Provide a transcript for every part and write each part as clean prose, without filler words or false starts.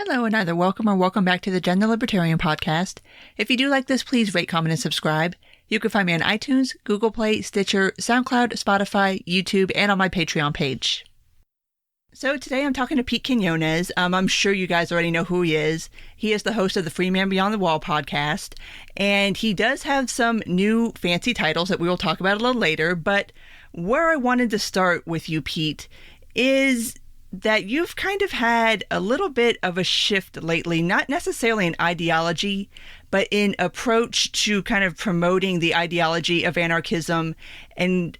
Hello and either welcome or welcome back to the Gender Libertarian Podcast. If you do like this, please rate, comment, and subscribe. You can find me on iTunes, Google Play, Stitcher, SoundCloud, Spotify, YouTube, and on my Patreon page. So today I'm talking to Pete Quinones. I'm sure you guys already know who he is. He is the host of the Free Man Beyond the Wall podcast, and he does have some new fancy titles that we will talk about a little later. But where I wanted to start with you, Pete, is that you've kind of had a little bit of a shift lately, not necessarily in ideology, but in approach to kind of promoting the ideology of anarchism and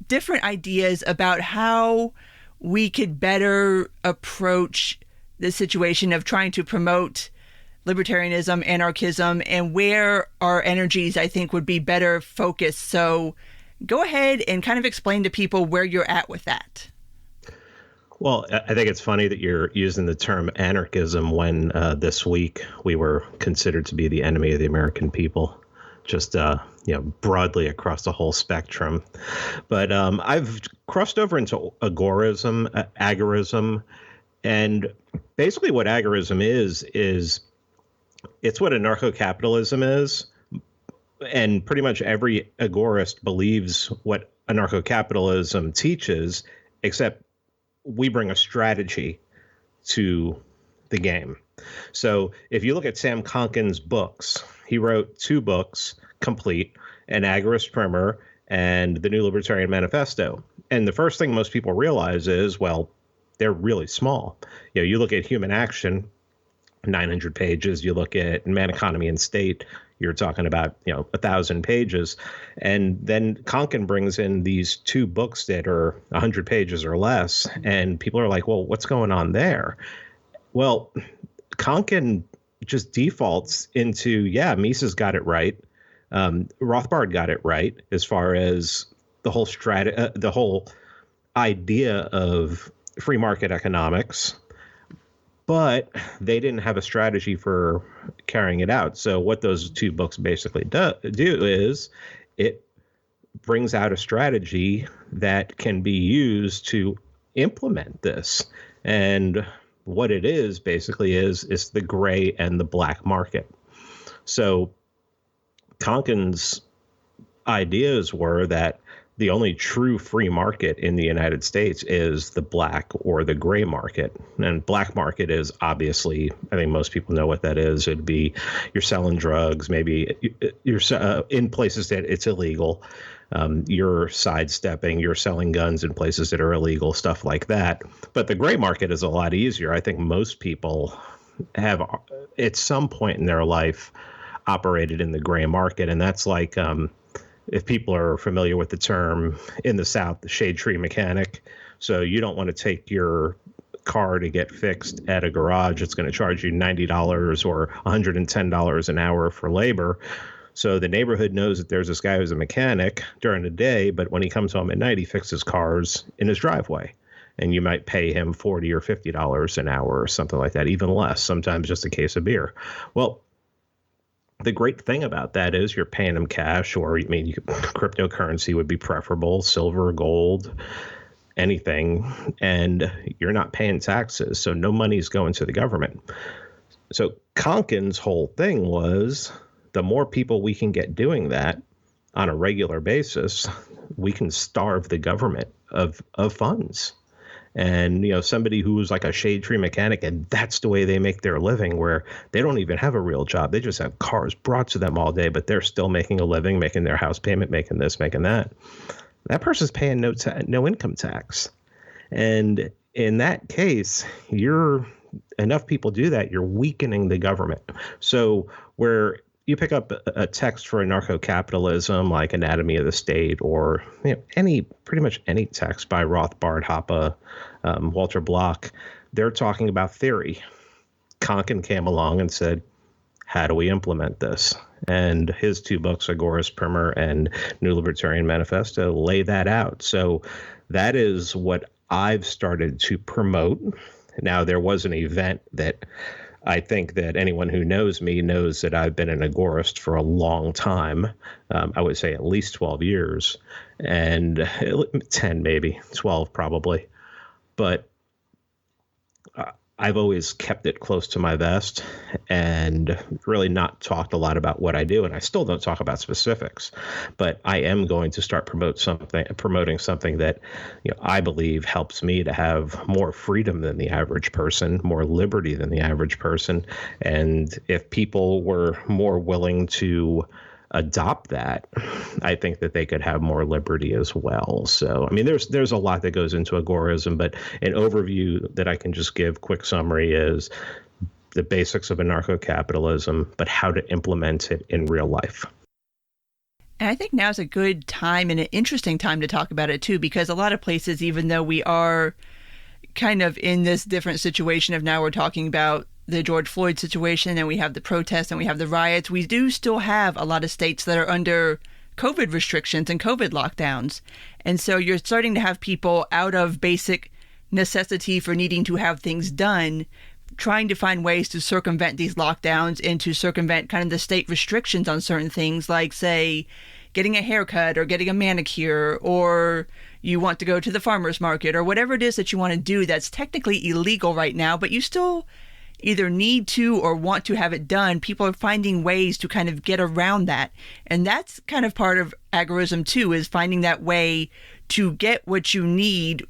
different ideas about how we could better approach the situation of trying to promote libertarianism, anarchism, and where our energies, I think, would be better focused. So go ahead and kind of explain to people where you're at with that. Well, I think it's funny that you're using the term anarchism when this week we were considered to be the enemy of the American people, just broadly across the whole spectrum. But I've crossed over into agorism, and basically what agorism is it's what anarcho-capitalism is, and pretty much every agorist believes what anarcho-capitalism teaches, except we bring a strategy to the game. So if you look at Sam Konkin's books, he wrote 2 books complete, an Agorist primer and the New Libertarian Manifesto. And the first thing most people realize is, well, they're really small. You look at Human Action, 900 pages. You look at Man, Economy, and State, you're talking about, 1,000 pages. And then Konkin brings in these 2 books that are 100 pages or less. And people are like, well, what's going on there? Well, Konkin just defaults into, Mises got it right. Rothbard got it right as far as the whole the whole idea of free market economics. But they didn't have a strategy for carrying it out. So what those 2 books basically do is it brings out a strategy that can be used to implement this. And what it is basically is the gray and the black market. So Konkin's ideas were that the only true free market in the United States is the black or the gray market. And black market is obviously, I think most people know what that is. It'd be you're selling drugs, maybe you're in places that it's illegal. You're sidestepping, you're selling guns in places that are illegal, stuff like that. But the gray market is a lot easier. I think most people have at some point in their life operated in the gray market. And that's like, if people are familiar with the term in the South, the shade tree mechanic. So you don't want to take your car to get fixed at a garage. It's going to charge you $90 or $110 an hour for labor. So the neighborhood knows that there's this guy who's a mechanic during the day, but when he comes home at night, he fixes cars in his driveway. And you might pay him $40 or $50 an hour or something like that, even less, sometimes just a case of beer. Well, the great thing about that is you're paying them cash, or cryptocurrency would be preferable, silver, gold, anything, and you're not paying taxes. So no money's going to the government. So Konkin's whole thing was the more people we can get doing that on a regular basis, we can starve the government of funds. And, somebody who's like a shade tree mechanic, and that's the way they make their living, where they don't even have a real job. They just have cars brought to them all day, but they're still making a living, making their house payment, making this, making that. That person's paying no income tax. And in that case, enough people do that, you're weakening the government. So where you pick up a text for anarcho-capitalism like Anatomy of the State, or pretty much any text by Rothbard, Hoppe, Walter Block, they're talking about theory. Konkin came along and said, how do we implement this? And his 2 books, Agorist primer and New Libertarian Manifesto, lay that out. So that is what I've started to promote. Now, there was an event that I think that anyone who knows me knows that I've been an agorist for a long time. I would say at least 12 years, and 10, maybe 12 probably. But I've always kept it close to my vest and really not talked a lot about what I do. And I still don't talk about specifics, but I am going to start promoting something that, I believe helps me to have more freedom than the average person, more liberty than the average person. And if people were more willing to adopt that, I think that they could have more liberty as well. So, I mean, there's a lot that goes into agorism, but an overview that I can just give, quick summary, is the basics of anarcho-capitalism, but how to implement it in real life. And I think now's a good time and an interesting time to talk about it too, because a lot of places, even though we are kind of in this different situation of now we're talking about the George Floyd situation and we have the protests and we have the riots, we do still have a lot of states that are under COVID restrictions and COVID lockdowns. And so you're starting to have people out of basic necessity for needing to have things done, trying to find ways to circumvent these lockdowns and to circumvent kind of the state restrictions on certain things, like, say, getting a haircut or getting a manicure, or you want to go to the farmer's market, or whatever it is that you want to do that's technically illegal right now, but you still either need to or want to have it done. People are finding ways to kind of get around that. And that's kind of part of agorism too, is finding that way to get what you need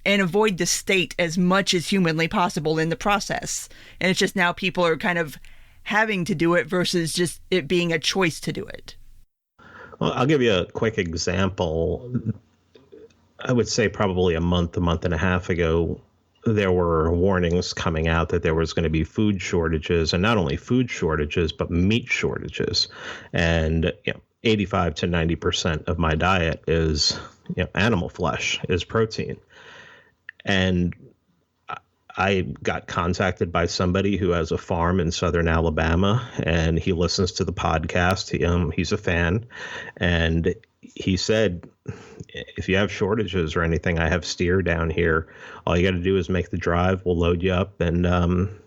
and avoid the state as much as humanly possible in the process. And it's just now people are kind of having to do it versus just it being a choice to do it. Well, I'll give you a quick example. I would say probably a month and a half ago, there were warnings coming out that there was going to be food shortages, and not only food shortages, but meat shortages. And 85 to 90% of my diet is animal flesh, is protein. And I got contacted by somebody who has a farm in southern Alabama, and he listens to the podcast. He's a fan, and he said, if you have shortages or anything, I have steer down here. All you got to do is make the drive. We'll load you up, and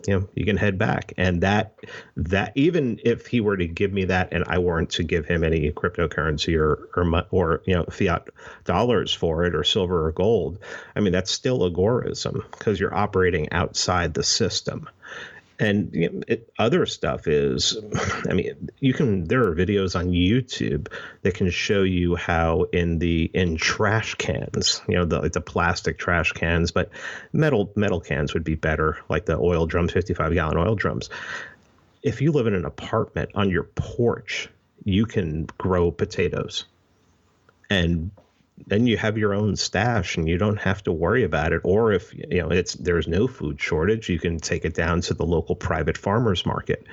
you can head back. And that even if he were to give me that, and I weren't to give him any cryptocurrency or fiat dollars for it, or silver or gold, I mean, that's still agorism, because you're operating outside the system. And other stuff is, I mean, there are videos on YouTube that can show you how in trash cans, the plastic trash cans, but metal cans would be better, like the oil drums, 55-gallon oil drums. If you live in an apartment, on your porch, you can grow potatoes, and then you have your own stash and you don't have to worry about it. Or if there's no food shortage, you can take it down to the local private farmers market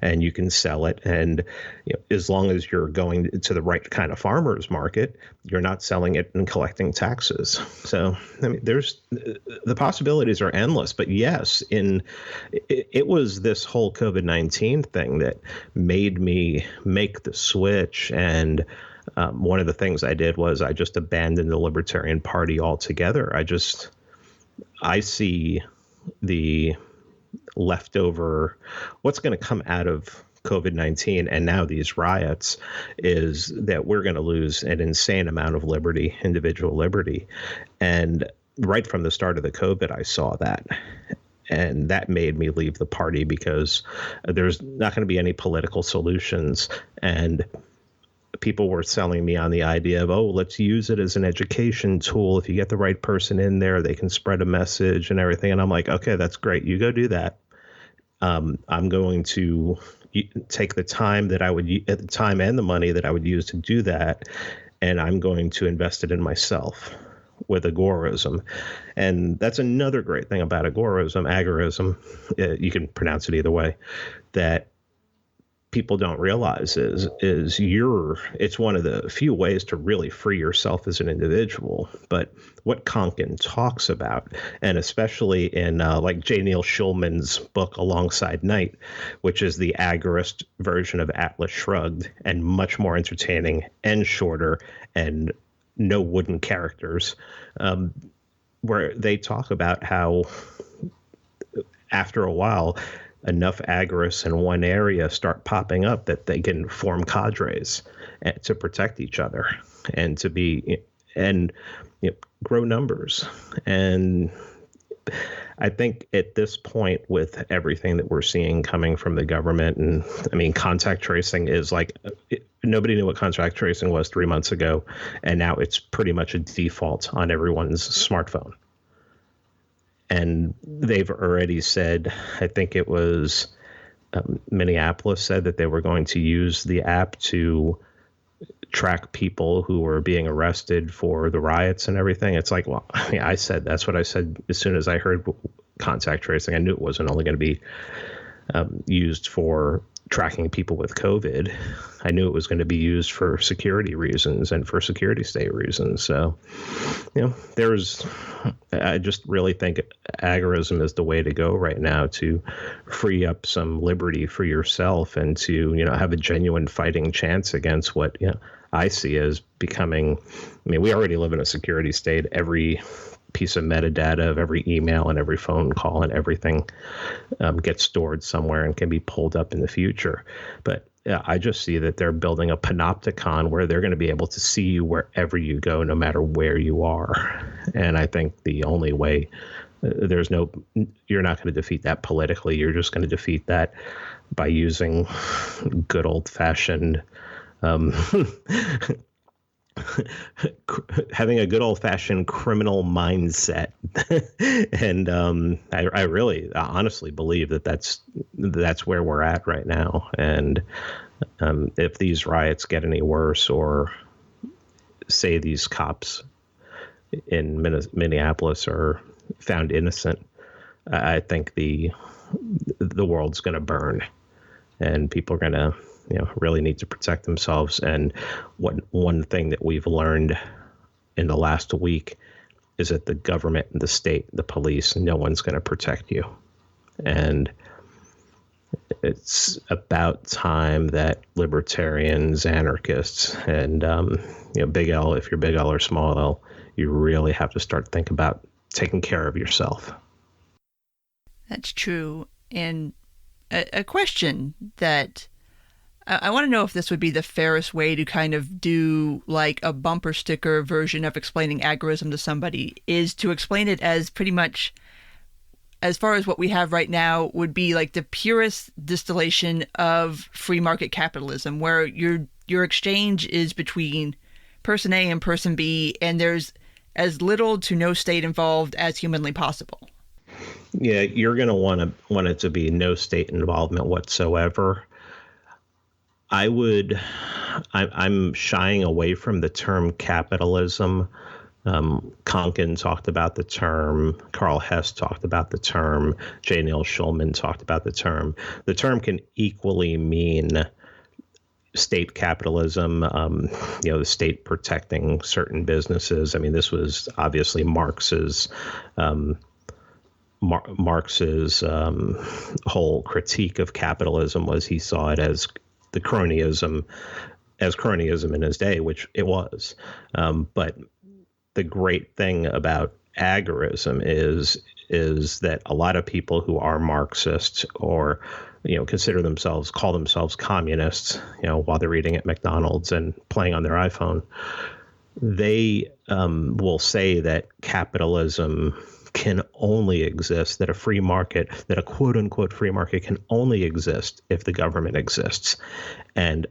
and you can sell it. And as long as you're going to the right kind of farmers market, you're not selling it and collecting taxes. So I mean, the possibilities are endless. But yes, it was this whole COVID-19 thing that made me make the switch. And one of the things I did was I just abandoned the Libertarian Party altogether. I see the leftover, what's going to come out of COVID-19 and now these riots, is that we're going to lose an insane amount of liberty, individual liberty. And right from the start of the COVID, I saw that. And that made me leave the party, because there's not going to be any political solutions. And people were selling me on the idea of, let's use it as an education tool. If you get the right person in there, they can spread a message and everything. And I'm like, okay, that's great. You go do that. I'm going to take the time that I would, at the time and the money that I would use to do that, and I'm going to invest it in myself with agorism. And that's another great thing about agorism, you can pronounce it either way, that people don't realize is it's one of the few ways to really free yourself as an individual. But what Konkin talks about, and especially in like J. Neil Schulman's book Alongside Night, which is the agorist version of Atlas Shrugged, and much more entertaining and shorter and no wooden characters, where they talk about how after a while, enough agorists in one area start popping up that they can form cadres to protect each other and grow numbers. And I think at this point, with everything that we're seeing coming from the government, and I mean, contact tracing is like nobody knew what contact tracing was 3 months ago, and now it's pretty much a default on everyone's smartphone. And they've already said, I think it was Minneapolis said that they were going to use the app to track people who were being arrested for the riots and everything. It's like, well, I mean, that's what I said as soon as I heard contact tracing. I knew it wasn't only going to be used for tracking people with COVID. I knew it was going to be used for security reasons and for security state reasons. So, I just really think agorism is the way to go right now to free up some liberty for yourself and to, have a genuine fighting chance against what, I see as becoming, we already live in a security state. Every piece of metadata of every email and every phone call and everything gets stored somewhere and can be pulled up in the future. But I just see that they're building a panopticon where they're going to be able to see you wherever you go, no matter where you are. And I think the only way you're not going to defeat that politically. You're just going to defeat that by using good old fashioned having a good old-fashioned criminal mindset. And I really honestly believe that that's where we're at right now. And if these riots get any worse, or say these cops in Minneapolis are found innocent, I think the world's going to burn, and people are going to really need to protect themselves. And one thing that we've learned in the last week is that the government and the state, the police, no one's going to protect you. And it's about time that libertarians, anarchists, and big L, if you're big L or small L, you really have to start thinking about taking care of yourself. That's true. And a question that I want to know if this would be the fairest way to kind of do like a bumper sticker version of explaining agorism to somebody, is to explain it as pretty much, as far as what we have right now, would be like the purest distillation of free market capitalism, where your exchange is between person A and person B, and there's as little to no state involved as humanly possible. Yeah, you're going to want it to be no state involvement whatsoever. I'm shying away from the term capitalism. Konkin talked about the term. Carl Hess talked about the term. J. Neil Schulman talked about the term. The term can equally mean state capitalism, the state protecting certain businesses. I mean, this was obviously Marx's whole critique of capitalism was he saw it as the cronyism in his day, which it was. But the great thing about agorism is that a lot of people who are Marxists or call themselves communists, while they're eating at McDonald's and playing on their iPhone, they will say that capitalism can only exist, that a quote unquote free market can only exist if the government exists. And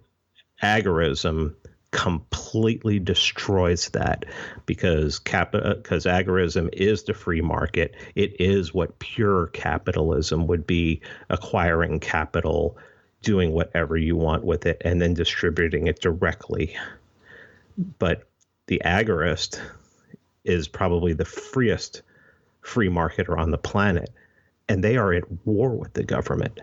agorism completely destroys that, because agorism is the free market. It is what pure capitalism would be: acquiring capital, doing whatever you want with it, and then distributing it directly. But the agorist is probably the freest free marketer on the planet, and they are at war with the government.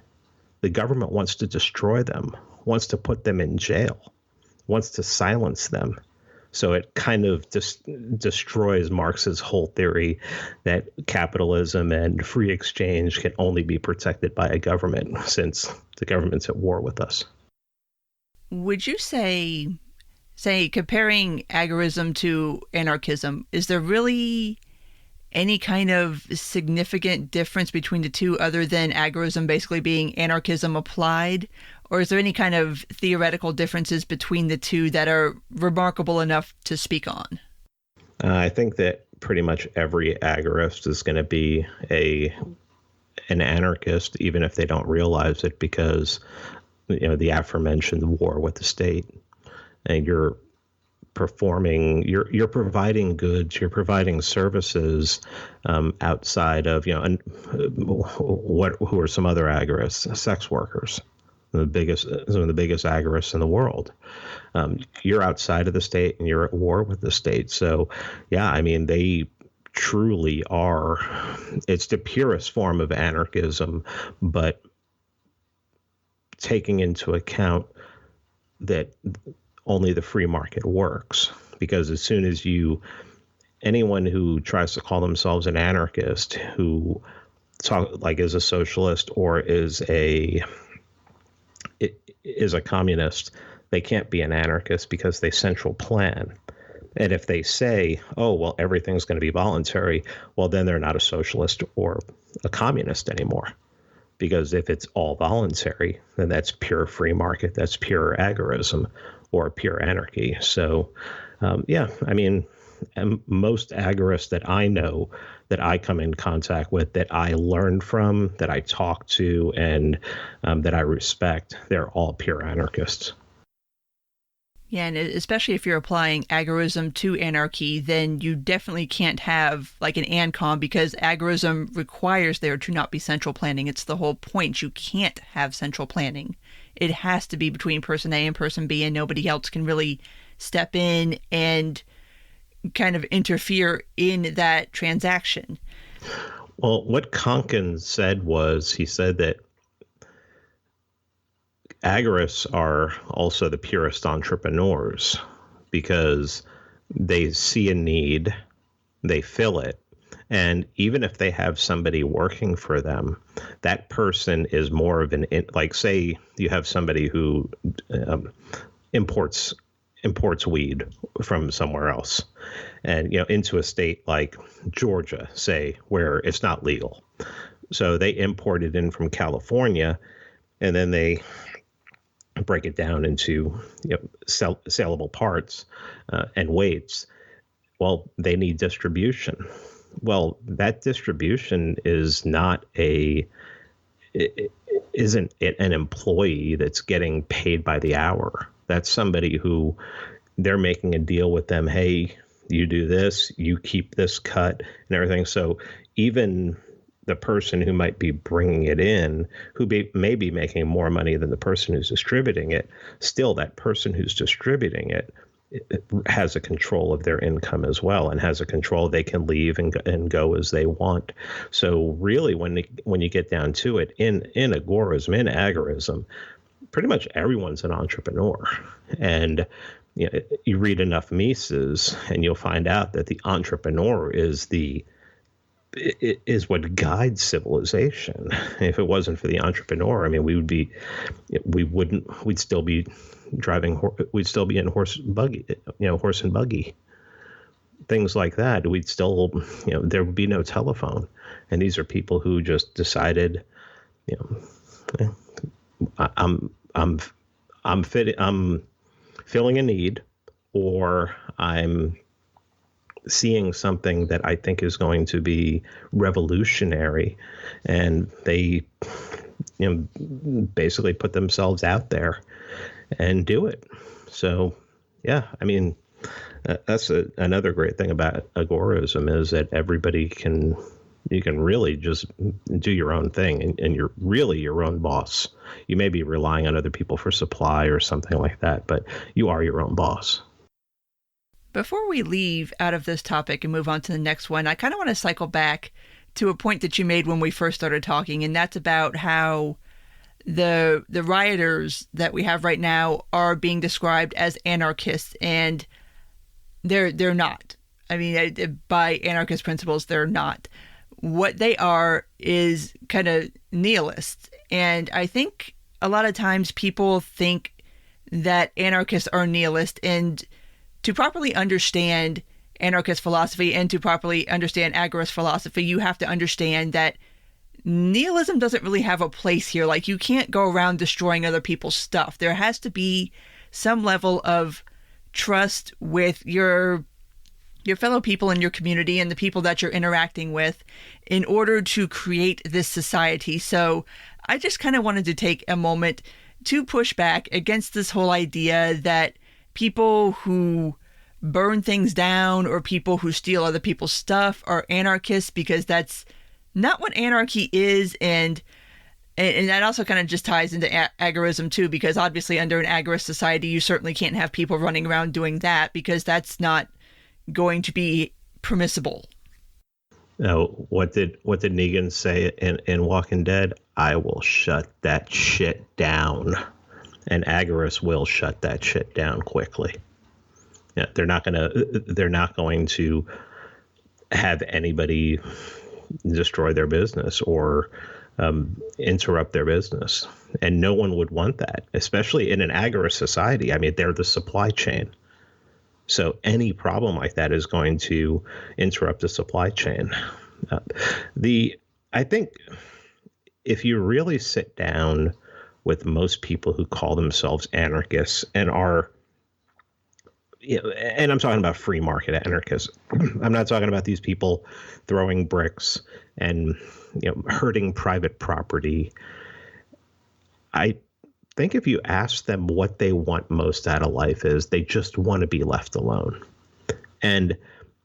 The government wants to destroy them, wants to put them in jail, wants to silence them. So it kind of destroys Marx's whole theory that capitalism and free exchange can only be protected by a government, since the government's at war with us. Would you say comparing agorism to anarchism, is there really any kind of significant difference between the two, other than agorism basically being anarchism applied? Or is there any kind of theoretical differences between the two that are remarkable enough to speak on? I think that pretty much every agorist is going to be an anarchist, even if they don't realize it, because the aforementioned war with the state, and you're providing goods, you're providing services outside of and who are some other agorists, sex workers, some of the biggest agorists in the world. You're outside of the state and you're at war with the state. So yeah, I mean, they truly are. It's the purest form of anarchism, but taking into account that only the free market works, because as soon as anyone who tries to call themselves an anarchist, who is a socialist or is a communist, they can't be an anarchist because they central plan. And if they say, oh, well, everything's going to be voluntary, well, then they're not a socialist or a communist anymore. Because if it's all voluntary, then that's pure free market, that's pure agorism or pure anarchy. So, I mean, most agorists that I know, that I come in contact with, that I learned from, that I talk to, and that I respect, they're all pure anarchists. Yeah, and especially if you're applying agorism to anarchy, then you definitely can't have like an ANCOM, because agorism requires there to not be central planning. It's the whole point. You can't have central planning. It has to be between person A and person B, and nobody else can really step in and kind of interfere in that transaction. Well, what Konkin said was, he said that agorists are also the purest entrepreneurs, because they see a need, they fill it, and even if they have somebody working for them, that person is more of like, say you have somebody who imports weed from somewhere else, and into a state like Georgia, say, where it's not legal. So they import it in from California, and then they break it down into saleable parts and weights. Well, they need distribution. Well, that distribution isn't an employee that's getting paid by the hour. That's somebody who they're making a deal with them. Hey, you do this, you keep this cut and everything. So even the person who might be bringing it in, who may be making more money than the person who's distributing it, still that person who's distributing it has a control of their income as well, and has a control. They can leave and go as they want. So really, when you get down to it, in agorism, in agorism, pretty much everyone's an entrepreneur. And you read enough Mises and you'll find out that the entrepreneur is what guides civilization. If it wasn't for the entrepreneur, I mean, we'd still be in horse and buggy, things like that. We'd still, there would be no telephone. And these are people who just decided, I'm filling a need, or I'm seeing something that I think is going to be revolutionary, and they basically put themselves out there and do it. So yeah, I mean, that's another great thing about agorism, is that you can really just do your own thing, and you're really your own boss. You may be relying on other people for supply or something like that, but you are your own boss. Before we leave out of this topic and move on to the next one, I kind of want to cycle back to a point that you made when we first started talking, and that's about how the rioters that we have right now are being described as anarchists, and they're not. I mean, by anarchist principles, they're not. What they are is kind of nihilists, and I think a lot of times people think that anarchists are nihilist, and to properly understand anarchist philosophy and to properly understand agorist philosophy, you have to understand that nihilism doesn't really have a place here. Like, you can't go around destroying other people's stuff. There has to be some level of trust with your your fellow people in your community and the people that you're interacting with in order to create this society. So I just kind of wanted to take a moment to push back against this whole idea that people who burn things down or people who steal other people's stuff are anarchists, because that's not what anarchy is. And that also kind of just ties into agorism too, because obviously under an agorist society, you certainly can't have people running around doing that, because that's not going to be permissible. Now, what did Negan say in Walking Dead? I will shut that shit down. And agorists will shut that shit down quickly. Yeah, they're not going to have anybody destroy their business or interrupt their business. And no one would want that, especially in an agorist society. I mean, they're the supply chain. So any problem like that is going to interrupt the supply chain. I think if you really sit down with most people who call themselves anarchists and are, and I'm talking about free market anarchists. I'm not talking about these people throwing bricks and hurting private property. I think if you ask them what they want most out of life is, they just want to be left alone. And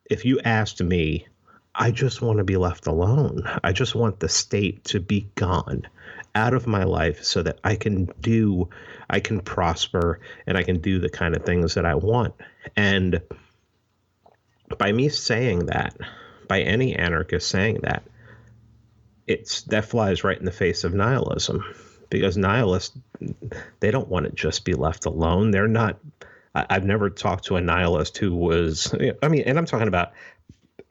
if you asked me, I just want to be left alone. I just want the state to be gone out of my life so that I can prosper and I can do the kind of things that I want. And by me saying that, by any anarchist saying that, that flies right in the face of nihilism. Because nihilists, they don't want to just be left alone. They're not. I've never talked to a nihilist who was. I mean, and I'm talking about.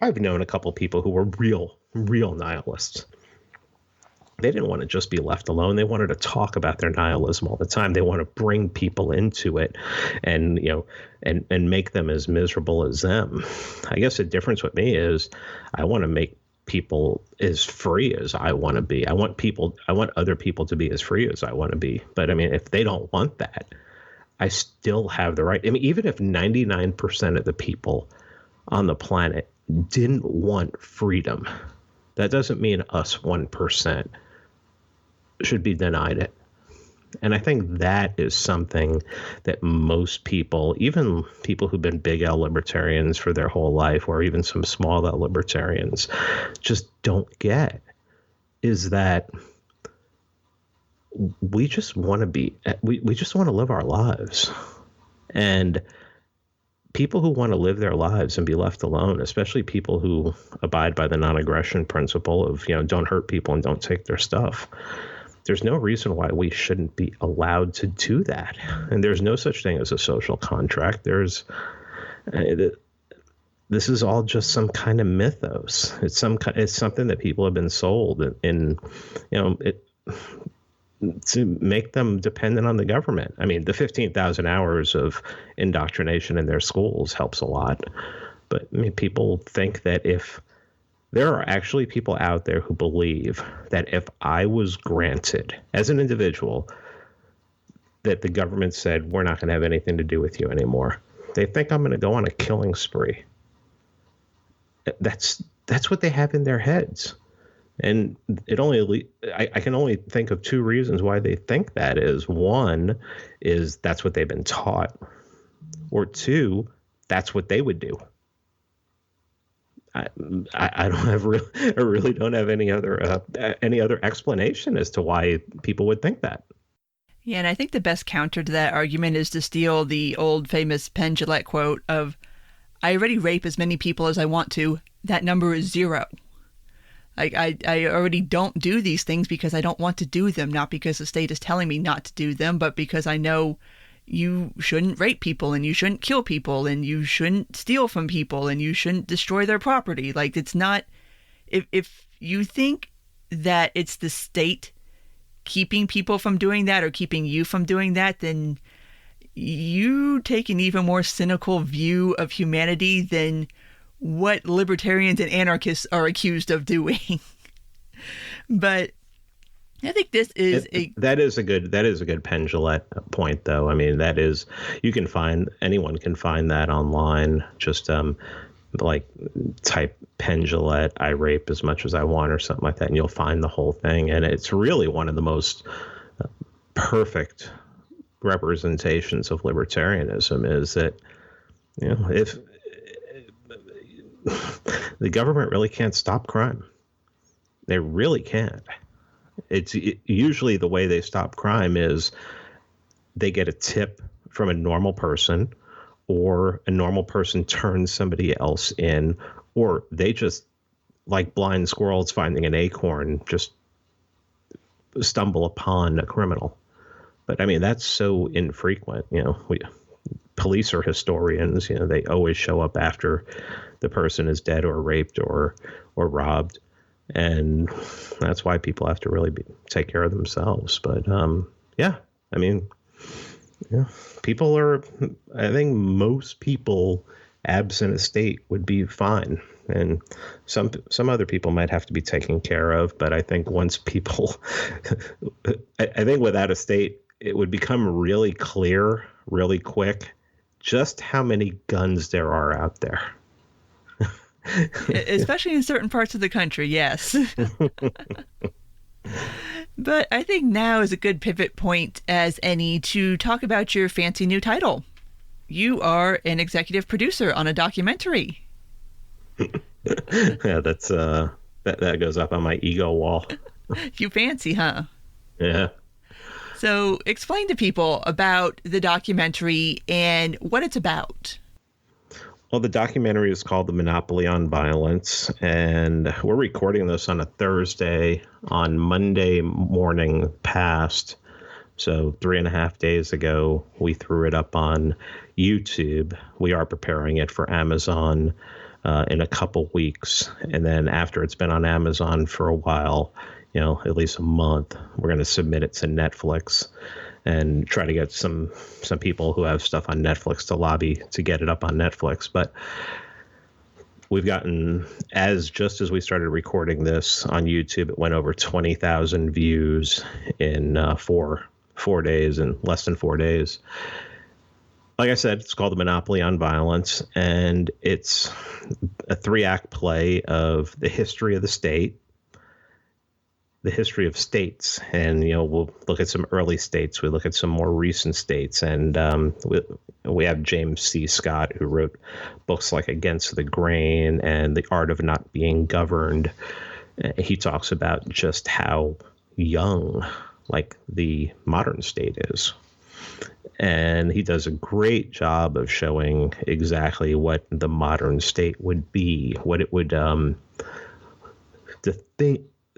I've known a couple people who were real nihilists. They didn't want to just be left alone. They wanted to talk about their nihilism all the time. They want to bring people into it, and and make them as miserable as them. I guess the difference with me is, I want to make people as free as I want to be. I want other people to be as free as I want to be. But I mean, if they don't want that, I still have the right. I mean, even if 99% of the people on the planet didn't want freedom, that doesn't mean us 1% should be denied it. And I think that is something that most people, even people who've been big L libertarians for their whole life, or even some small L libertarians, just don't get, is that we just want to live our lives. And people who want to live their lives and be left alone, especially people who abide by the non-aggression principle of, don't hurt people and don't take their stuff, there's no reason why we shouldn't be allowed to do that. And there's no such thing as a social contract. This is all just some kind of mythos. It's something that people have been sold to make them dependent on the government. I mean, the 15,000 hours of indoctrination in their schools helps a lot. But I mean, people think that there are actually people out there who believe that if I was granted, as an individual, that the government said, we're not going to have anything to do with you anymore, they think I'm going to go on a killing spree. That's what they have in their heads. And I can only think of two reasons why they think that is. One is that's what they've been taught, or two, that's what they would do. I really don't have any other explanation as to why people would think that. Yeah, and I think the best counter to that argument is to steal the old famous Penn Gillette quote of, I already rape as many people as I want to. That number is 0. I already don't do these things because I don't want to do them, not because the state is telling me not to do them, but because I know you shouldn't rape people and you shouldn't kill people and you shouldn't steal from people and you shouldn't destroy their property. Like, it's not, if you think that it's the state keeping people from doing that or keeping you from doing that, then you take an even more cynical view of humanity than what libertarians and anarchists are accused of doing. But I think this is that is a good Penn Gillette point, though. I mean, anyone can find that online. Just like type penn, gillette, I rape as much as I want or something like that, and you'll find the whole thing. And it's really one of the most perfect representations of libertarianism is that, if the government really can't stop crime, they really can't. Usually the way they stop crime is they get a tip from a normal person, or a normal person turns somebody else in, or they just, like blind squirrels finding an acorn, just stumble upon a criminal. But I mean, that's so infrequent. Police are historians. They always show up after the person is dead or raped or robbed, and that's why people have to really take care of themselves. But I mean, people are. I think most people, absent a state, would be fine, and some other people might have to be taken care of. But I think once people, I think without a state, it would become really clear, really quick, just how many guns there are out there. Especially in certain parts of the country, yes. But I think now is a good pivot point as any to talk about your fancy new title. You are an executive producer on a documentary. Yeah, that's that goes up on my ego wall. You fancy, huh? Yeah. So explain to people about the documentary and what it's about. Well, the documentary is called The Monopoly on Violence, and we're recording this on a Thursday. On Monday morning past, so 3.5 days ago, we threw it up on YouTube. We are preparing it for Amazon in a couple weeks. And then after it's been on Amazon for a while, at least a month, we're going to submit it to Netflix and try to get some people who have stuff on Netflix to lobby to get it up on Netflix. But we've gotten, just as we started recording this on YouTube, it went over 20,000 views in 4 days, in less than 4 days. Like I said, it's called The Monopoly on Violence, and it's a 3-act play of the history of the state, the history of states, and we'll look at some early states, we look at some more recent states, and we have James C. Scott, who wrote books like Against the Grain and The Art of Not Being Governed. He talks about just how young, like, the modern state is, and he does a great job of showing exactly what the modern state would be, what it would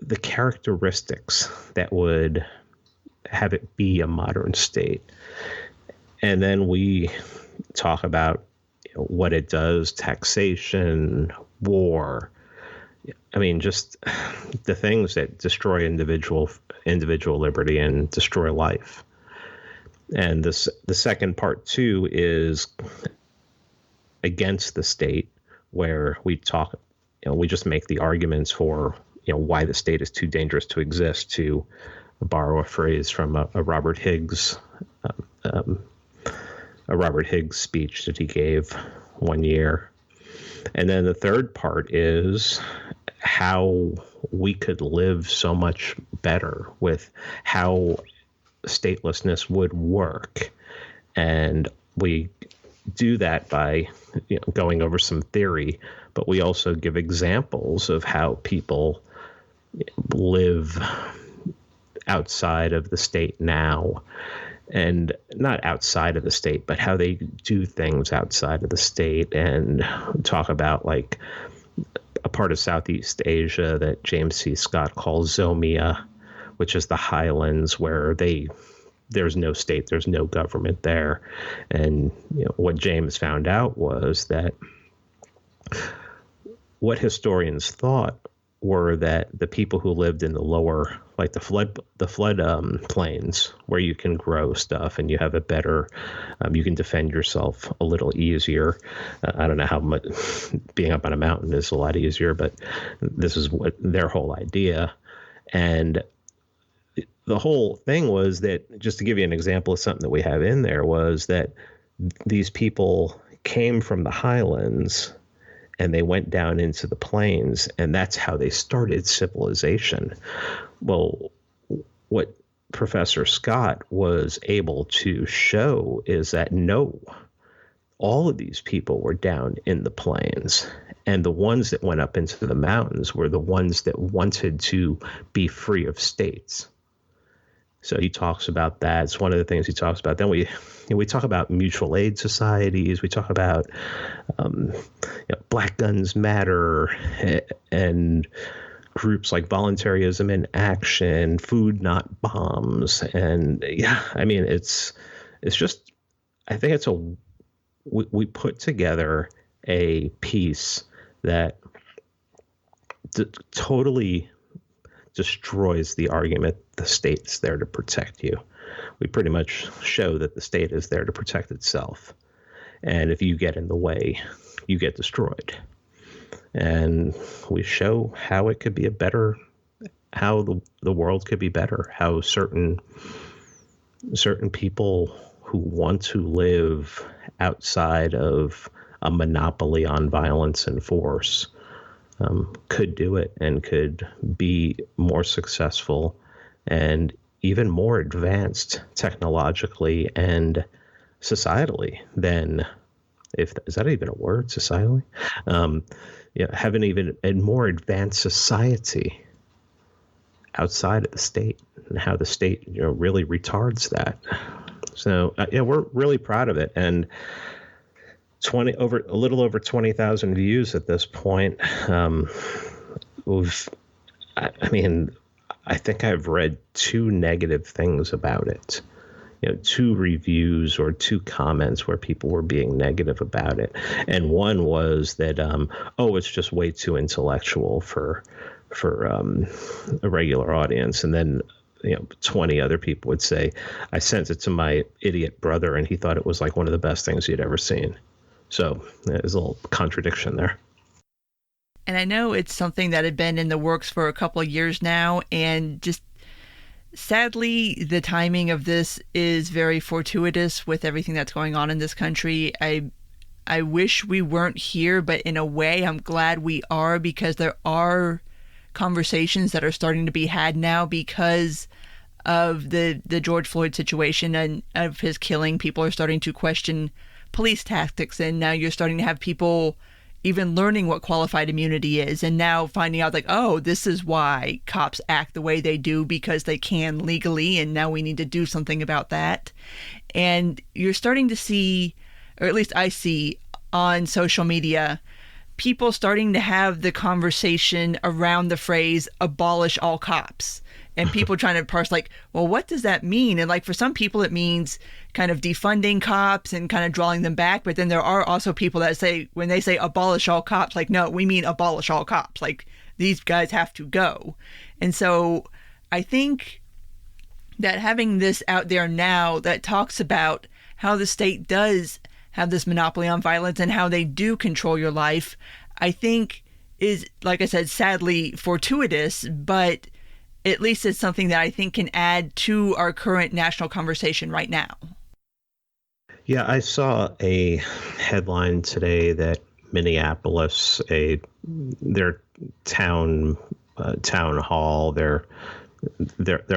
the characteristics that would have it be a modern state. And then we talk about what it does, taxation, war. I mean, just the things that destroy individual liberty and destroy life. And the second part, too, is against the state, where we talk, we just make the arguments for why the state is too dangerous to exist, to borrow a phrase from a Robert Higgs speech that he gave one year. And then the third part is how we could live so much better with how statelessness would work. And we do that by going over some theory, but we also give examples of how people live outside of the state now, and not outside of the state, but how they do things outside of the state, and talk about like a part of Southeast Asia that James C. Scott calls Zomia, which is the highlands, where there's no state, there's no government there. And what James found out was that what historians thought were that the people who lived in the lower, like the flood plains, where you can grow stuff and you have a better, you can defend yourself a little easier. I don't know how much being up on a mountain is a lot easier, but this is what their whole idea. And the whole thing was that, just to give you an example of something that we have in there, was that these people came from the highlands and they went down into the plains, and that's how they started civilization. Well, what Professor Scott was able to show is that no, all of these people were down in the plains, and the ones that went up into the mountains were the ones that wanted to be free of states. So he talks about that. It's one of the things he talks about. Then we talk about mutual aid societies. We talk about Black Guns Matter and groups like Voluntarism in Action, Food Not Bombs, and it's just, I think it's we put together a piece that totally destroys the argument the state's there to protect you. We pretty much show that the state is there to protect itself. And if you get in the way, you get destroyed. And we show how it could be how the world could be better, how certain people who want to live outside of a monopoly on violence and force could do it and could be more successful and even more advanced technologically and societally than, is that even a word, societally? Having even a more advanced society outside of the state, and how the state really retards that. So we're really proud of it, and a little over 20,000 views at this point. I think I've read 2 negative things about it. 2 reviews or 2 comments where people were being negative about it. And one was that, it's just way too intellectual for a regular audience. And then, 20 other people would say, I sent it to my idiot brother and he thought it was like one of the best things he'd ever seen. So there's a little contradiction there. And I know it's something that had been in the works for a couple of years now, and just sadly, the timing of this is very fortuitous with everything that's going on in this country. I wish we weren't here, but in a way, I'm glad we are, because there are conversations that are starting to be had now because of the George Floyd situation and of his killing. People are starting to question police tactics, and now you're starting to have people even learning what qualified immunity is, and now finding out like, oh, this is why cops act the way they do, because they can legally, and now we need to do something about that. And you're starting to see, or at least I see on social media, people starting to have the conversation around the phrase abolish all cops, and people trying to parse like, well, what does that mean? And like for some people it means kind of defunding cops and kind of drawing them back, but then there are also people that say, when they say abolish all cops, like, no, we mean abolish all cops, like these guys have to go. And so I think that having this out there now that talks about how the state does have this monopoly on violence and how they do control your life, I think is, like I said, sadly fortuitous, but at least it's something that I think can add to our current national conversation right now. Yeah, I saw a headline today that Minneapolis, their town hall, their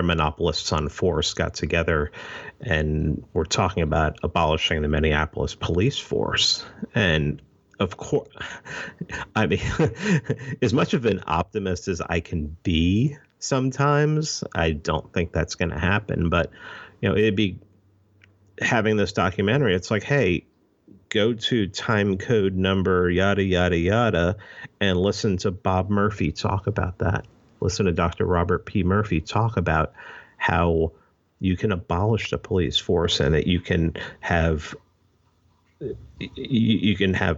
monopolists on force got together and were talking about abolishing the Minneapolis police force. And of course, I mean, as much of an optimist as I can be sometimes, I don't think that's going to happen. But, it'd be having this documentary. It's like, hey, go to time code number yada, yada, yada, and listen to Bob Murphy talk about that. Listen to Dr. Robert P. Murphy talk about how you can abolish the police force and that you can have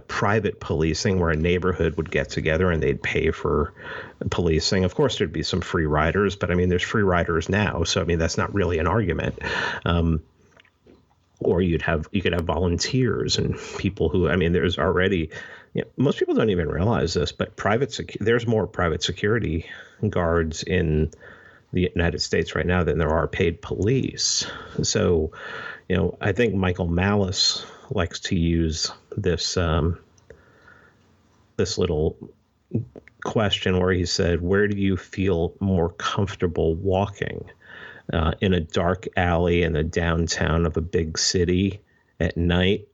private policing where a neighborhood would get together and they'd pay for policing. Of course, there'd be some free riders, but I mean, there's free riders now. So, I mean, that's not really an argument. Or you could have volunteers and people who, I mean, there's already, most people don't even realize this, but there's more private security guards in the United States right now than there are paid police. So, I think Michael Malice likes to use this this little question where he said, where do you feel more comfortable walking? In a dark alley in the downtown of a big city at night,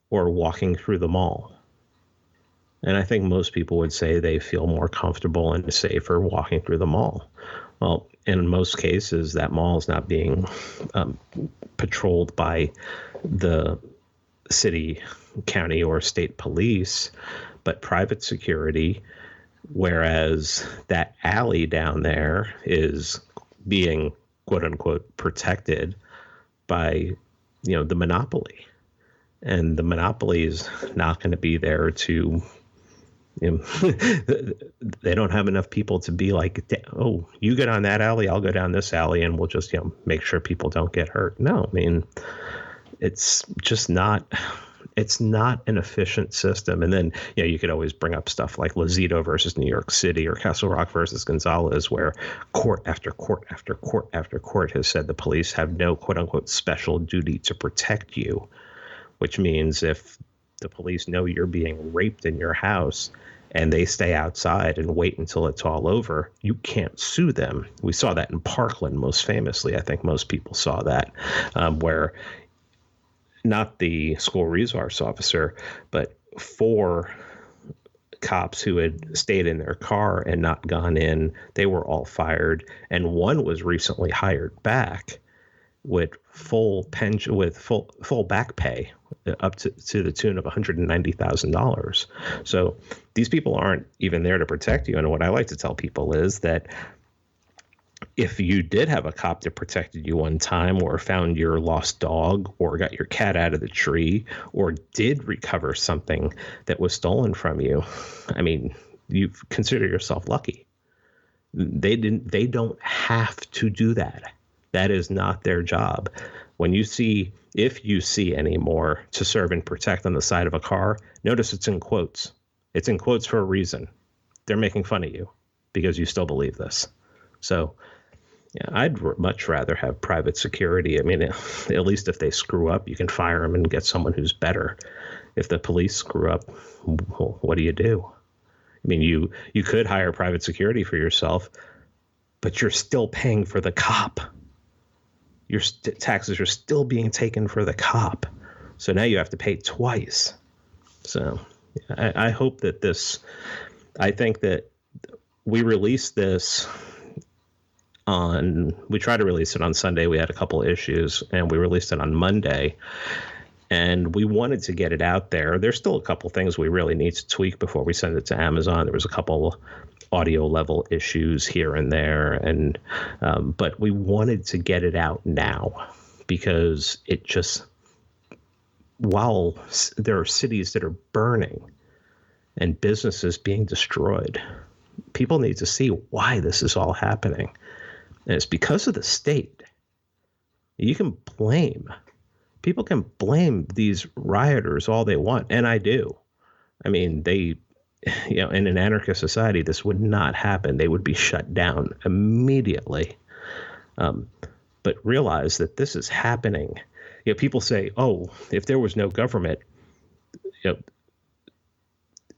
or walking through the mall? And I think most people would say they feel more comfortable and safer walking through the mall. Well, in most cases, that mall is not being patrolled by the city, county, or state police, but private security, whereas that alley down there is being, quote unquote, protected by, the monopoly. And the monopoly is not going to be there to, they don't have enough people to be like, oh, you get on that alley, I'll go down this alley, and we'll just, make sure people don't get hurt. No, I mean, it's just not, it's not an efficient system. And then, you could always bring up stuff like Lozito versus New York City or Castle Rock versus Gonzalez, where court after court after court after court has said the police have no, quote unquote, special duty to protect you, which means if the police know you're being raped in your house and they stay outside and wait until it's all over, you can't sue them. We saw that in Parkland most famously. I think most people saw that, where not the school resource officer, but 4 cops who had stayed in their car and not gone in, they were all fired. And one was recently hired back with full pension, with full back pay, up to the tune of $190,000. So these people aren't even there to protect you. And what I like to tell people is that if you did have a cop that protected you one time, or found your lost dog, or got your cat out of the tree, or did recover something that was stolen from you, I mean, you consider yourself lucky. They don't have to do that. That is not their job. If you see any more "to serve and protect" on the side of a car, notice it's in quotes. It's in quotes for a reason. They're making fun of you because you still believe this. So, yeah, I'd much rather have private security. I mean, at least if they screw up, you can fire them and get someone who's better. If the police screw up, what do you do? I mean, you could hire private security for yourself, but you're still paying for the cop. Your taxes are still being taken for the cop. So now you have to pay twice. So I hope that I think that we released this we tried to release it on Sunday. We had a couple issues, and we released it on Monday. And we wanted to get it out there. There's still a couple things we really need to tweak before we send it to Amazon. There was a couple audio level issues here and there, and but we wanted to get it out now because it just, while there are cities that are burning and businesses being destroyed, people need to see why this is all happening. And it's because of the state. People can blame these rioters all they want, and I do. I mean, in an anarchist society, this would not happen. They would be shut down immediately. But realize that this is happening. People say, "Oh, if there was no government,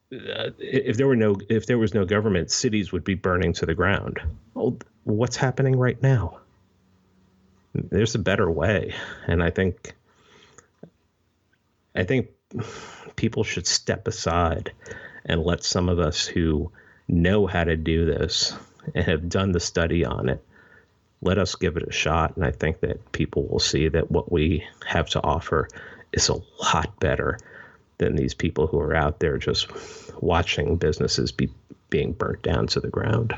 if there was no government, cities would be burning to the ground." Well, what's happening right now? There's a better way, and I think people should step aside and let some of us who know how to do this and have done the study on it, let us give it a shot. And I think that people will see that what we have to offer is a lot better than these people who are out there just watching businesses being burnt down to the ground.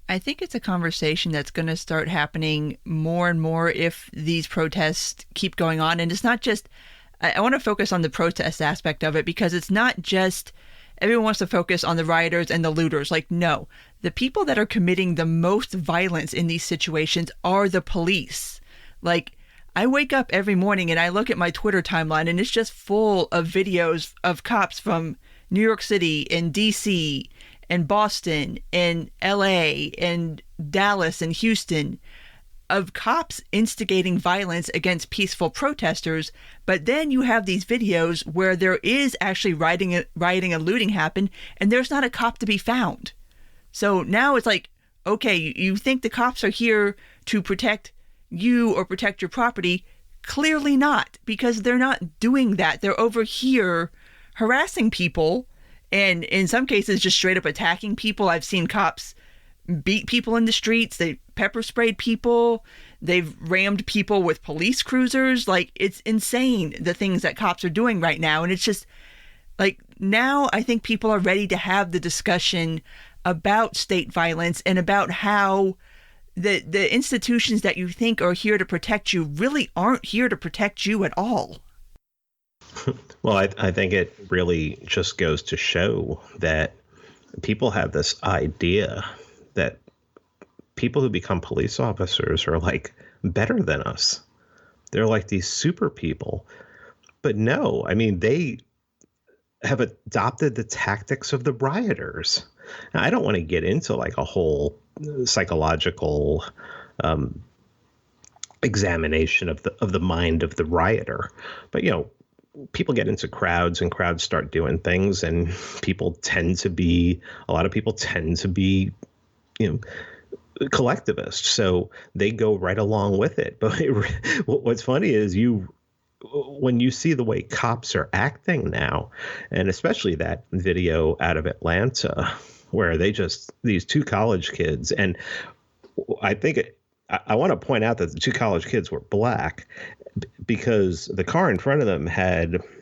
I think it's a conversation that's going to start happening more and more if these protests keep going on. And it's not just, I want to focus on the protest aspect of it, because it's not just everyone wants to focus on the rioters and the looters. Like, no, the people that are committing the most violence in these situations are the police. Like, I wake up every morning and I look at my Twitter timeline and it's just full of videos of cops from New York City and DC and Boston and LA and Dallas and Houston of cops instigating violence against peaceful protesters, but then you have these videos where there is actually rioting and looting happen, and there's not a cop to be found. So now it's like, okay, you think the cops are here to protect you or protect your property. Clearly not, because they're not doing that. They're over here harassing people, and in some cases just straight up attacking people. I've seen cops beat people in the streets. They pepper sprayed people. They've rammed people with police cruisers. Like, it's insane, the things that cops are doing right now. And it's just like, now I think people are ready to have the discussion about state violence and about how the institutions that you think are here to protect you really aren't here to protect you at all. Well, I think it really just goes to show that people have this idea that people who become police officers are like better than us. They're like these super people. But no, I mean, they have adopted the tactics of the rioters. Now, I don't want to get into like a whole psychological examination of the mind of the rioter, but people get into crowds and crowds start doing things, and a lot of people tend to be collectivists, so they go right along with it. But what's funny is when you see the way cops are acting now, and especially that video out of Atlanta where these two college kids, and I think I want to point out that the two college kids were black, because the car in front of them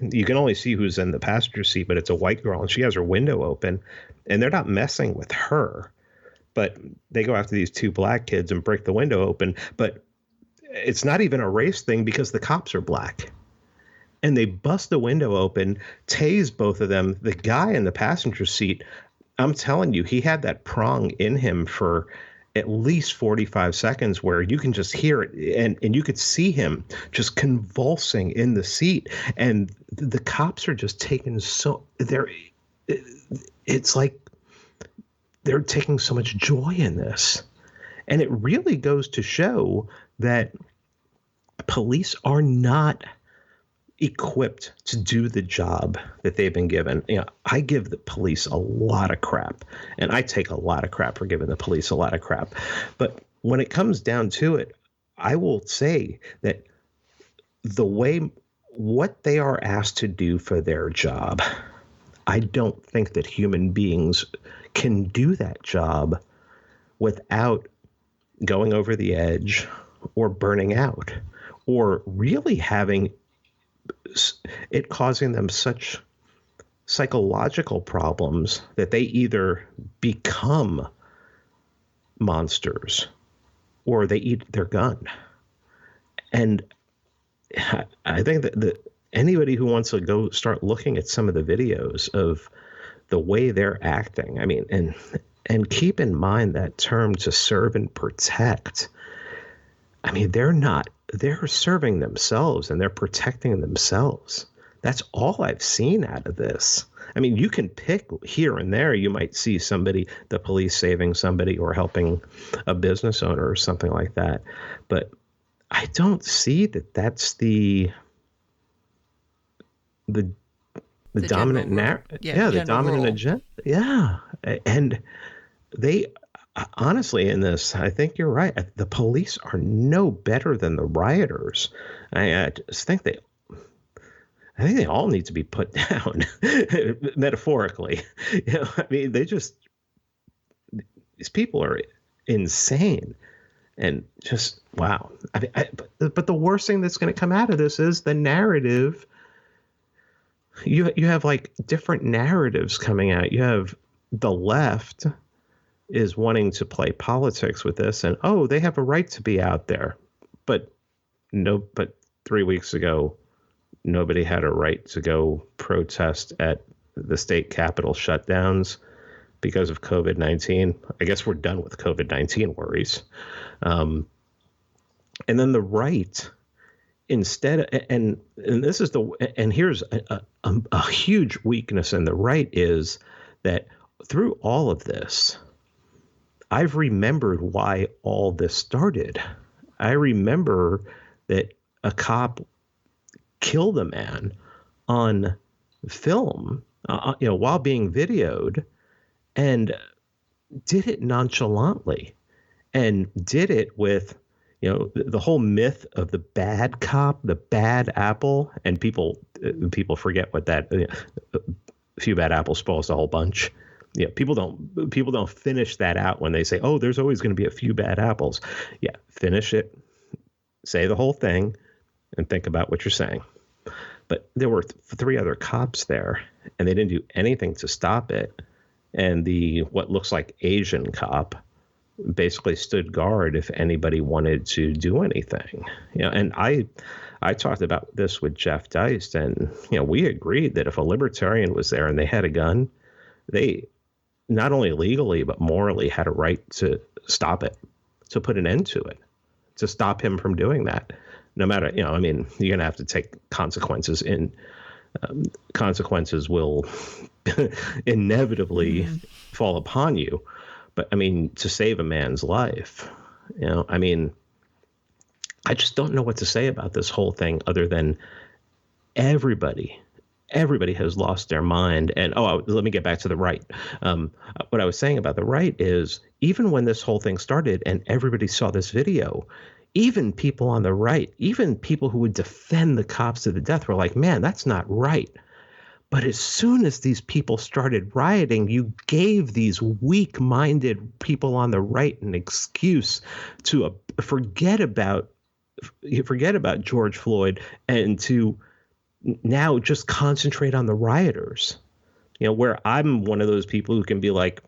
you can only see who's in the passenger seat, but it's a white girl and she has her window open, and they're not messing with her, but they go after these two black kids and break the window open. But it's not even a race thing, because the cops are black, and they bust the window open, tase both of them. The guy in the passenger seat, I'm telling you, he had that prong in him for at least 45 seconds, where you can just hear it, and you could see him just convulsing in the seat. And the cops are just taking it's like they're taking so much joy in this. And it really goes to show that police are not equipped to do the job that they've been given. I give the police a lot of crap, and I take a lot of crap for giving the police a lot of crap. But when it comes down to it, I will say that what they are asked to do for their job, I don't think that human beings can do that job without going over the edge or burning out, or really having it causing them such psychological problems that they either become monsters or they eat their gun. And I think that anybody who wants to go start looking at some of the videos of the way they're acting, I mean, and keep in mind that term, to serve and protect. I mean, they're serving themselves and they're protecting themselves. That's all I've seen out of this. I mean, you can pick here and there. You might see the police saving somebody or helping a business owner or something like that. But I don't see that that's the dominant narrative. Yeah, the dominant agenda. Yeah. And they, honestly, in this, I think you're right. The police are no better than the rioters. I just think they all need to be put down, metaphorically. I mean, these people are insane, and just wow. I mean, but the worst thing that's going to come out of this is the narrative. You have like different narratives coming out. You have the left is wanting to play politics with this, and they have a right to be out there, but 3 weeks ago nobody had a right to go protest at the state capitol shutdowns because of COVID-19. I guess we're done with COVID-19 worries. And then the right, instead, and this is and here's a huge weakness in the right, is that through all of this, I've remembered why all this started. I remember that a cop killed a man on film, while being videoed, and did it nonchalantly, and did it with, the whole myth of the bad cop, the bad apple, and people forget what that. A few bad apples spoils the whole bunch. Yeah, people don't finish that out when they say, "Oh, there's always going to be a few bad apples." Yeah, finish it, say the whole thing, and think about what you're saying. But there were three other cops there, and they didn't do anything to stop it. And the what looks like Asian cop basically stood guard if anybody wanted to do anything. And I talked about this with Jeff Deist, and we agreed that if a libertarian was there and they had a gun, they not only legally but morally had a right to stop it, to put an end to it, to stop him from doing that. No matter, you're going to have to take consequences. Consequences will inevitably fall upon you. But to save a man's life, I just don't know what to say about this whole thing other than everybody has lost their mind. And let me get back to the right. What I was saying about the right is, even when this whole thing started and everybody saw this video, even people on the right, even people who would defend the cops to the death were like, man, that's not right. But as soon as these people started rioting, you gave these weak-minded people on the right an excuse to forget about George Floyd and to now just concentrate on the rioters. Where I'm one of those people who can be like,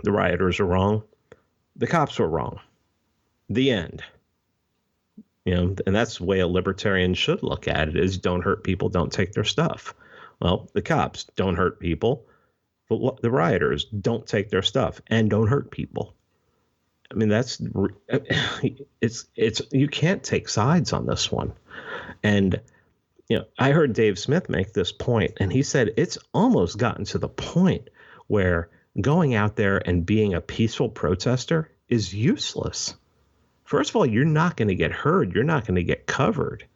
the rioters are wrong, the cops were wrong, the end. And that's the way a libertarian should look at it, is don't hurt people, don't take their stuff. Well, the cops don't hurt people, but the rioters don't take their stuff and don't hurt people. That's you can't take sides on this one. And I heard Dave Smith make this point, and he said it's almost gotten to the point where going out there and being a peaceful protester is useless. First of all, you're not going to get heard. You're not going to get covered.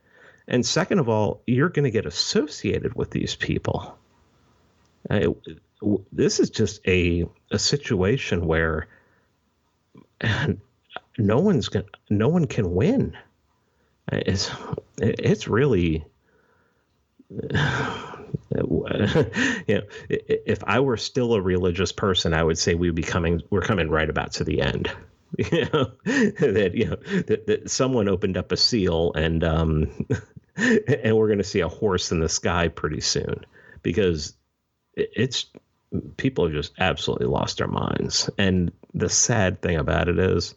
And second of all, you're going to get associated with these people. This is just a situation where no one can win. It's really, if I were still a religious person, I would say we're coming right about to the end. That someone opened up a seal and and we're going to see a horse in the sky pretty soon, because people have just absolutely lost their minds. And the sad thing about it is,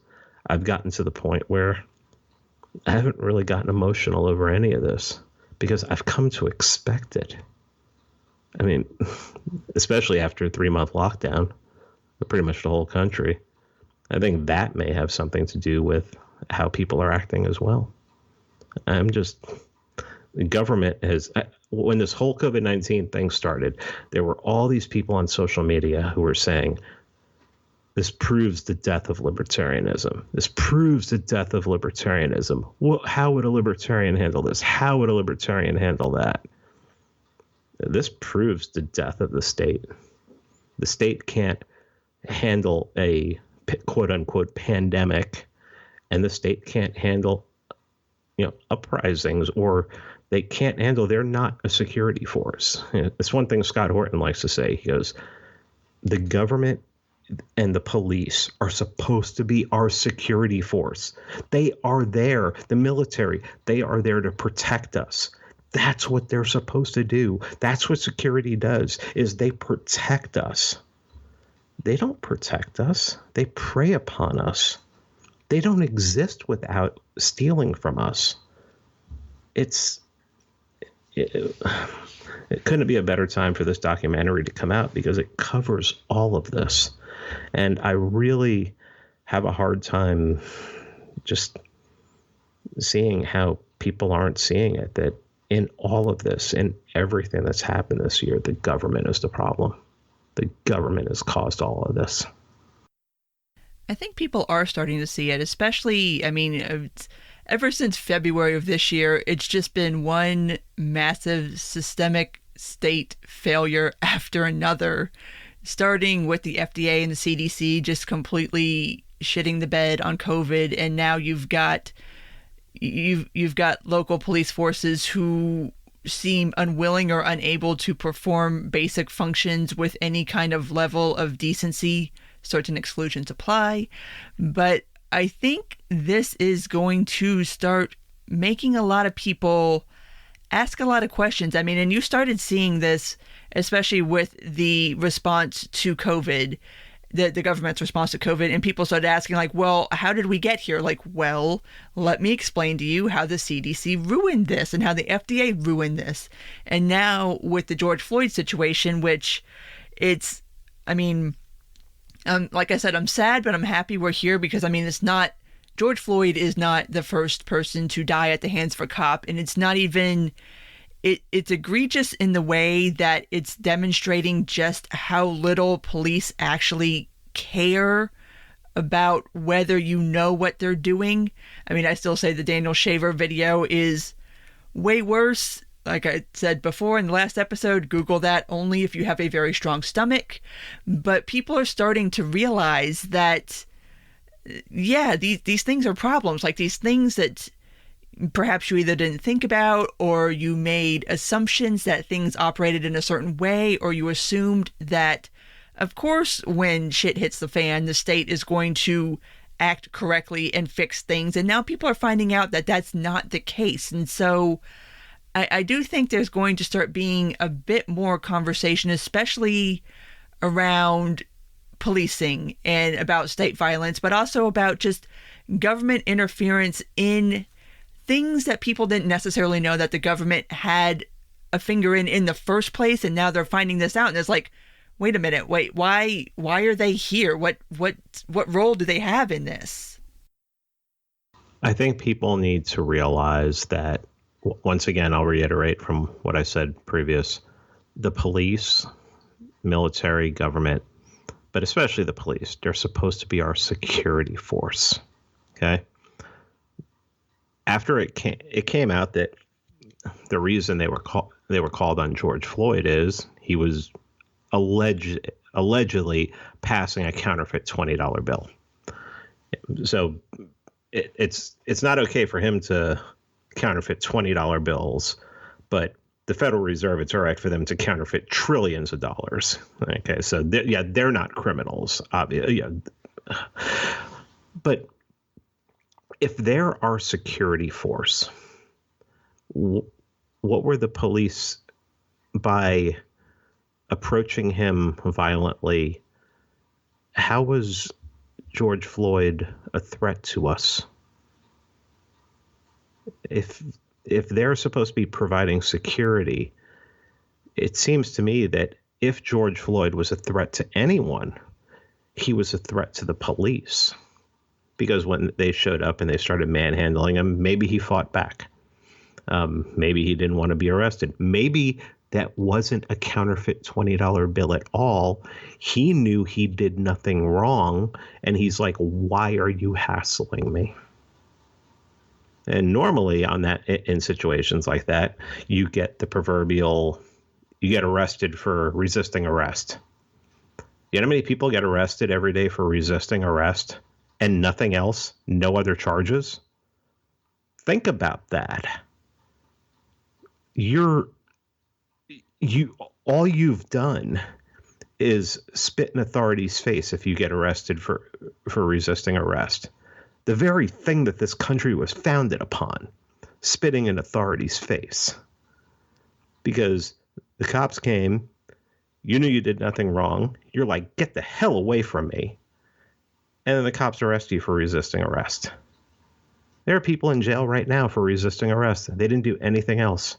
I've gotten to the point where I haven't really gotten emotional over any of this, because I've come to expect it. Especially after a 3-month lockdown for pretty much the whole country. I think that may have something to do with how people are acting as well. The government has, when this whole COVID-19 thing started, there were all these people on social media who were saying, this proves the death of libertarianism. This proves the death of libertarianism. How would a libertarian handle this? How would a libertarian handle that? This proves the death of the state. The state can't handle a quote unquote pandemic, and the state can't handle uprisings, or they can't handle, they're not a security force. It's one thing Scott Horton likes to say. He goes, the government and the police are supposed to be our security force. They are there. The military, they are there to protect us. That's what they're supposed to do. That's what security does, is they protect us. They don't protect us. They prey upon us. They don't exist without stealing from us. It couldn't be a better time for this documentary to come out, because it covers all of this. And I really have a hard time just seeing how people aren't seeing it, that in all of this, in everything that's happened this year, the government is the problem. The government has caused all of this. I think people are starting to see it, especially, ever since February of this year, it's just been one massive systemic state failure after another, starting with the FDA and the CDC just completely shitting the bed on COVID, and now you've got local police forces who seem unwilling or unable to perform basic functions with any kind of level of decency. Certain exclusions apply, but I think this is going to start making a lot of people ask a lot of questions. And you started seeing this, especially with the response to COVID, the government's response to COVID, and people started asking, like, well, how did we get here? Like, well, let me explain to you how the CDC ruined this and how the FDA ruined this. And now with the George Floyd situation, which it's, like I said, I'm sad, but I'm happy we're here because, it's not, George Floyd is not the first person to die at the hands of a cop. And it's not even, it's egregious in the way that it's demonstrating just how little police actually care about whether you know what they're doing. I still say the Daniel Shaver video is way worse. Like I said before in the last episode, Google that only if you have a very strong stomach. But people are starting to realize that, yeah, these things are problems. Like these things that perhaps you either didn't think about, or you made assumptions that things operated in a certain way, or you assumed that, of course, when shit hits the fan, the state is going to act correctly and fix things. And now people are finding out that that's not the case. And so I do think there's going to start being a bit more conversation, especially around policing and about state violence, but also about just government interference in things that people didn't necessarily know that the government had a finger in the first place. And now they're finding this out. And it's like, wait a minute, why are they here? What role do they have in this? I think people need to realize that, once again, I'll reiterate from what I said previous, the police, military, government, but especially the police, they're supposed to be our security force. Okay. After it came out that the reason they were called on George Floyd is he was allegedly passing a counterfeit $20 bill. So it's not okay for him to counterfeit $20 bills, but the Federal Reserve, it's all right for them to counterfeit trillions of dollars. Okay, so they're not criminals, obviously. Yeah. But if they're our security force, what were the police, by approaching him violently? How was George Floyd a threat to us? If they're supposed to be providing security, it seems to me that if George Floyd was a threat to anyone, he was a threat to the police. Because when they showed up and they started manhandling him, maybe he fought back. Maybe he didn't want to be arrested. Maybe that wasn't a counterfeit $20 bill at all. He knew he did nothing wrong. And he's like, why are you hassling me? And normally in situations like that, you get you get arrested for resisting arrest. You know how many people get arrested every day for resisting arrest and nothing else? No other charges? Think about that. All you've done is spit in authority's face if you get arrested for resisting arrest. The very thing that this country was founded upon, spitting in authority's face. Because the cops came, you knew you did nothing wrong. You're like, get the hell away from me. And then the cops arrest you for resisting arrest. There are people in jail right now for resisting arrest. They didn't do anything else.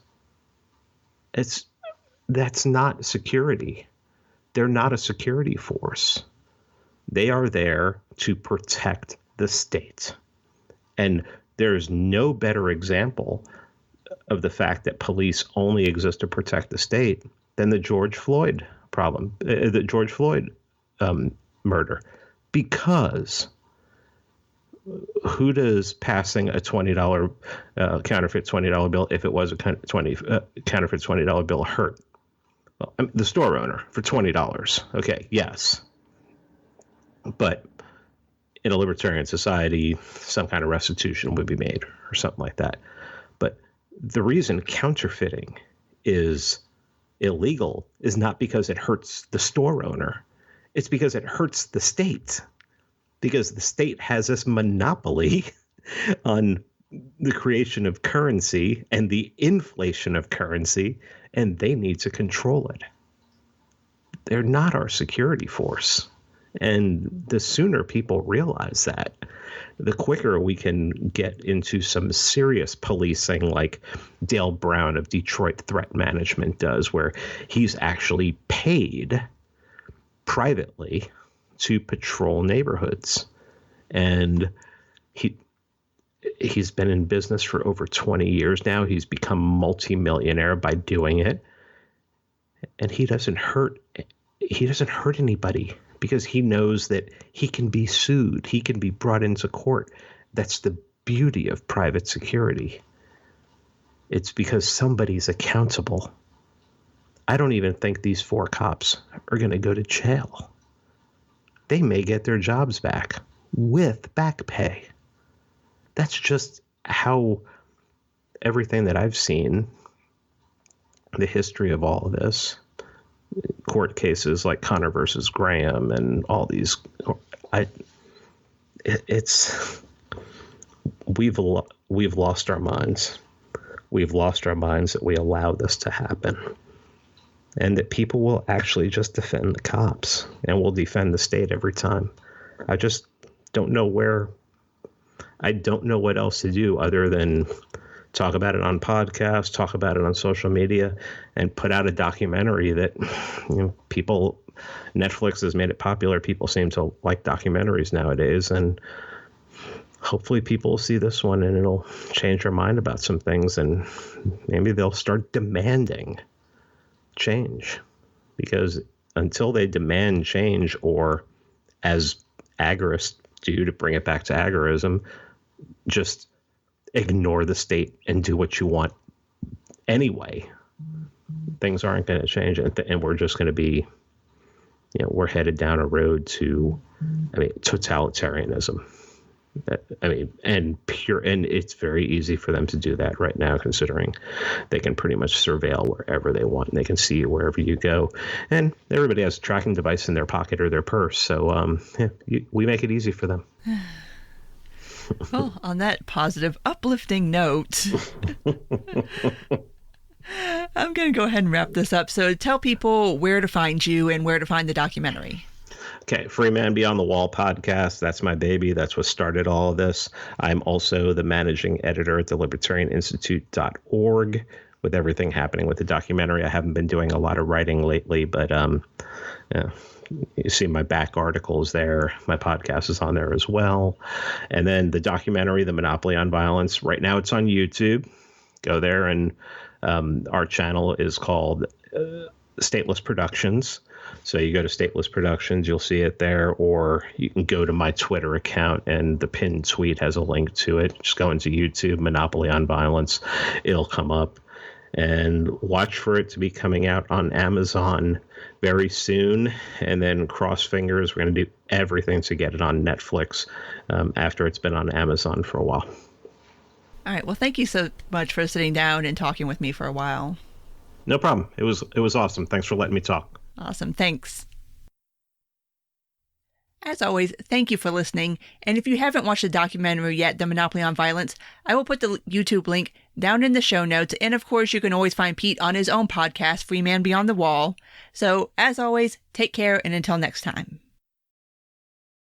That's not security. They're not a security force. They are there to protect the state. And there's no better example of the fact that police only exist to protect the state than the George Floyd problem, the George Floyd murder. Because who does passing a $20 counterfeit $20 bill, if it was a counterfeit $20 bill, hurt? Well, the store owner for $20. Okay, yes. But in a libertarian society, some kind of restitution would be made or something like that. But the reason counterfeiting is illegal is not because it hurts the store owner. It's because it hurts the state. Because the state has this monopoly on the creation of currency and the inflation of currency, and they need to control it. They're not our security force. And the sooner people realize that, the quicker we can get into some serious policing like Dale Brown of Detroit Threat Management does, where he's actually paid privately to patrol neighborhoods. And he's been in business for over 20 years now. He's become multimillionaire by doing it. And he doesn't hurt anybody because he knows that he can be sued. He can be brought into court. That's the beauty of private security. It's because somebody's accountable. I don't even think these 4 cops are going to go to jail. They may get their jobs back with back pay. That's just how everything that I've seen, the history of all of this, court cases like Connor versus Graham and all these, we've lost our minds. We've lost our minds that we allow this to happen. And that people will actually just defend the cops and will defend the state every time. I just don't know I don't know what else to do other than talk about it on podcasts, talk about it on social media, and put out a documentary that, people, Netflix has made it popular. People seem to like documentaries nowadays. And hopefully people will see this one and it'll change their mind about some things. And maybe they'll start demanding change, because until they demand change, or as agorists do, to bring it back to agorism, just ignore the state and do what you want anyway, things aren't going to change. And we're just going to be, we're headed down a road to, totalitarianism. And it's very easy for them to do that right now, considering they can pretty much surveil wherever they want, and they can see you wherever you go. And everybody has a tracking device in their pocket or their purse. So we make it easy for them. Well, on that positive, uplifting note, I'm going to go ahead and wrap this up. So tell people where to find you and where to find the documentary. Okay, Free Man Beyond the Wall podcast. That's my baby. That's what started all of this. I'm also the managing editor at the libertarianinstitute.org with everything happening with the documentary. I haven't been doing a lot of writing lately, but you see my back articles there. My podcast is on there as well. And then the documentary, The Monopoly on Violence, right now it's on YouTube. Go there, and our channel is called Stateless Productions. So you go to Stateless Productions, you'll see it there, or you can go to my Twitter account, and the pinned tweet has a link to it. Just go into YouTube, Monopoly on Violence. It'll come up, and watch for it to be coming out on Amazon very soon. And then cross fingers, we're going to do everything to get it on Netflix after it's been on Amazon for a while. All right. Well, thank you so much for sitting down and talking with me for a while. No problem. It was awesome. Thanks for letting me talk. Awesome. Thanks. As always, thank you for listening. And if you haven't watched the documentary yet, The Monopoly on Violence, I will put the YouTube link down in the show notes. And of course, you can always find Pete on his own podcast, Free Man Beyond the Wall. So as always, take care, and until next time.